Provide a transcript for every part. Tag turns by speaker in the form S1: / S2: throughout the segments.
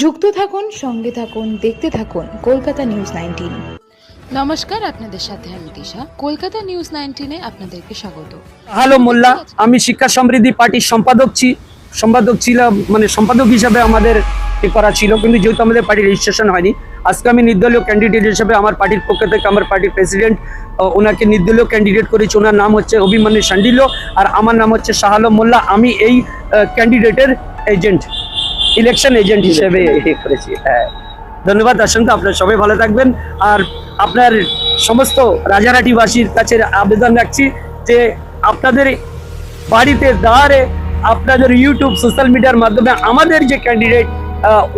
S1: যুক্ত থাকুন, সঙ্গে থাকুন, দেখতে থাকুন কলকাতা নিউজ 19।
S2: নমস্কার, আপনাদের সাথে আমি দিশা। কলকাতা নিউজ 19-এ আপনাদেরকে স্বাগত।
S3: হ্যালো মোল্লা, আমি শিক্ষা সমৃদ্ধি পার্টির সম্পাদক ছিলাম, মানে সম্পাদক হিসাবে আমাদের করা ছিল, কিন্তু যেহেতু আমাদের পার্টির রেজিস্ট্রেশন হয়নি, আজকে আমি নির্দলীয় ক্যান্ডিডেট হিসেবে আমার পার্টির পক্ষ থেকে আমার পার্টির প্রেসিডেন্ট ওনাকে নির্দলীয় ক্যান্ডিডেট করেছি। ওনার নাম হচ্ছে অভিমন্যু শান্ডিল্য আর আমার নাম হচ্ছে শাহ আলম মোল্লা। আমি এই ক্যান্ডিডেটের ইলেকশন এজেন্ট হিসেবে করেছি। হ্যাঁ, ধন্যবাদ। আসুন, আপনারা সবাই ভালো থাকবেন। আর আপনার সমস্ত রাজারহাটিবাসীর কাছে আবেদন রাখছি যে আপনাদের বাড়িতে দাঁড়ে আপনাদের ইউটিউব সোশ্যাল মিডিয়ার মাধ্যমে আমাদের যে ক্যান্ডিডেট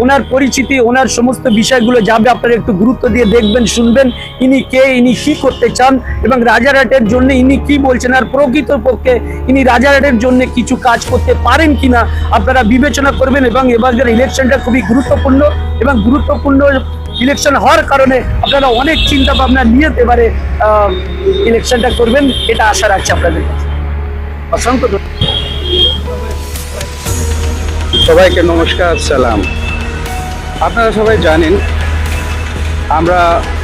S3: ওনার পরিচিতি, ওনার সমস্ত বিষয়গুলো যাবে, আপনারা একটু গুরুত্ব দিয়ে দেখবেন, শুনবেন ইনি কে, ইনি কি করতে চান এবং রাজারহাটের জন্য ইনি কি বলছেন, আর প্রকৃতপক্ষে ইনি রাজারহাটের জন্য কিছু কাজ করতে পারেন কিনা আপনারা বিবেচনা করবেন। এবং এবারের ইলেকশনটা খুবই গুরুত্বপূর্ণ এবং গুরুত্বপূর্ণ ইলেকশন হওয়ার কারণে আপনারা অনেক চিন্তা ভাবনা নিয়ে এবারে ইলেকশনটা করবেন, এটা আশা রাখছি আপনাদের কাছে। অসংখ্য
S4: সবাইকে নমস্কার, সালাম। আপনারা সবাই জানেন আমরা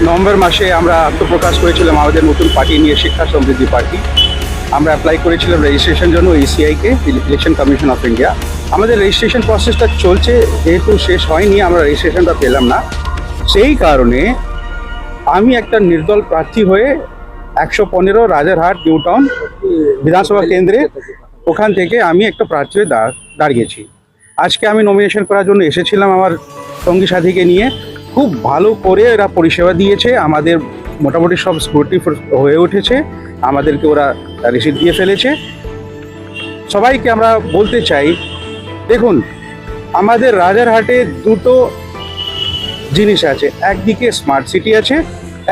S4: নভেম্বর মাসে আমরা আত্মপ্রকাশ করেছিলাম আমাদের নতুন পার্টি নিয়ে, শিক্ষা সমৃদ্ধি পার্টি। আমরা অ্যাপ্লাই করেছিলাম রেজিস্ট্রেশন জন্য ইসিআইকে, ইলেকশন কমিশন অফ ইন্ডিয়া। আমাদের রেজিস্ট্রেশন প্রসেসটা চলছে, যেহেতু শেষ হয়নি আমরা রেজিস্ট্রেশনটা পেলাম না, সেই কারণে আমি একটা নির্দল প্রার্থী হয়ে 115 রাজারহাট নিউ টাউন বিধানসভা কেন্দ্রে ওখান থেকে আমি একটা প্রার্থী হয়ে দাঁড়িয়েছি। আজকে আমি নমিনেশন করার জন্য এসেছিলাম আমার সঙ্গী সাথীকে নিয়ে। খুব ভালো করে এরা পরিষেবা দিয়েছে, আমাদের মোটামুটি সব সিকিউরিটি হয়ে উঠেছে, আমাদেরকে ওরা রিসিভ দিয়ে ফেলেছে। সবাইকে আমরা বলতে চাই, দেখুন আমাদের রাজারহাটে দুটো জিনিস আছে, একদিকে স্মার্ট সিটি আছে,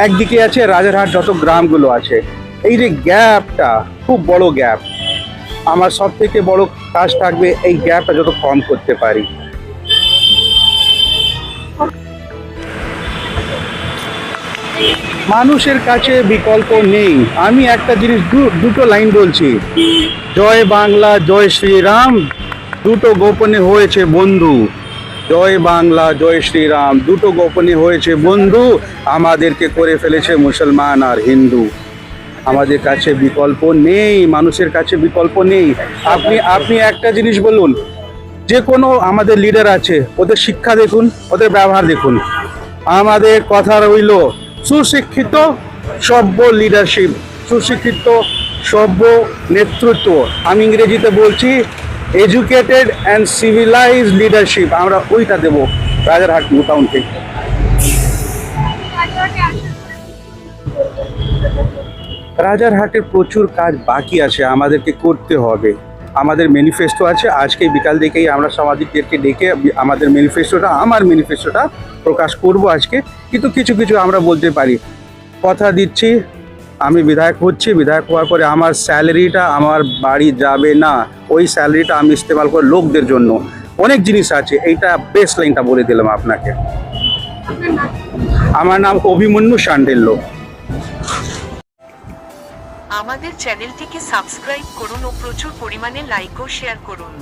S4: একদিকে আছে রাজারহাট যত গ্রামগুলো আছে। এই যে গ্যাপটা, খুব বড় গ্যাপ, আমার সব থেকে বড় কাজ থাকবে এই গ্যাপটা যত কম করতে পারি। মানুষের কাছে বিকল্প নেই। আমি একটা জিনিস দুটো লাইন বলছি, জয় বাংলা জয় শ্রীরাম, দুটো গোপনে হয়েছে বন্ধু। জয় বাংলা জয় শ্রীরাম, দুটো গোপনে হয়েছে বন্ধু, আমাদেরকে করে ফেলেছে মুসলমান আর হিন্দু। আমাদের কাছে বিকল্প নেই, মানুষের কাছে বিকল্প নেই। আপনি একটা জিনিস বলুন, যে কোনো আমাদের লিডার আছে, ওদের শিক্ষা দেখুন, ওদের ব্যবহার দেখুন। আমাদের কথা রইল সুশিক্ষিত সভ্য লিডারশিপ, সুশিক্ষিত সভ্য নেতৃত্ব। আমি ইংরেজিতে বলছি এডুকেটেড অ্যান্ড সিভিলাইজড লিডারশিপ। আমরা ওইটা দেবো রাজারহাট নিউ টাউন থেকে। রাজারহাটের প্রচুর কাজ বাকি আছে, আমাদেরকে করতে হবে। আমাদের ম্যানিফেস্টো আছে, আজকে বিকাল দিকেই আমরা সাংবাদিকদেরকে ডেকে আমাদের আমার ম্যানিফেস্টোটা প্রকাশ করব আজকে। কিন্তু কিছু কিছু আমরা বলতে পারি, কথা দিচ্ছি আমি বিধায়ক হচ্ছি, বিধায়ক হওয়ার পরে আমার স্যালারিটা আমার বাড়ি যাবে না, ওই স্যালারিটা আমি ইস্তেমাল করে লোকদের জন্য অনেক জিনিস আছে। এইটা বেস্ট লাইনটা বলে দিলাম আপনাকে। আমার নাম অভিমন্যু শান্ডিল্য।
S5: আমাদের চ্যানেলটিকে সাবস্ক্রাইব করুন ও প্রচুর পরিমাণে লাইক ও শেয়ার করুন।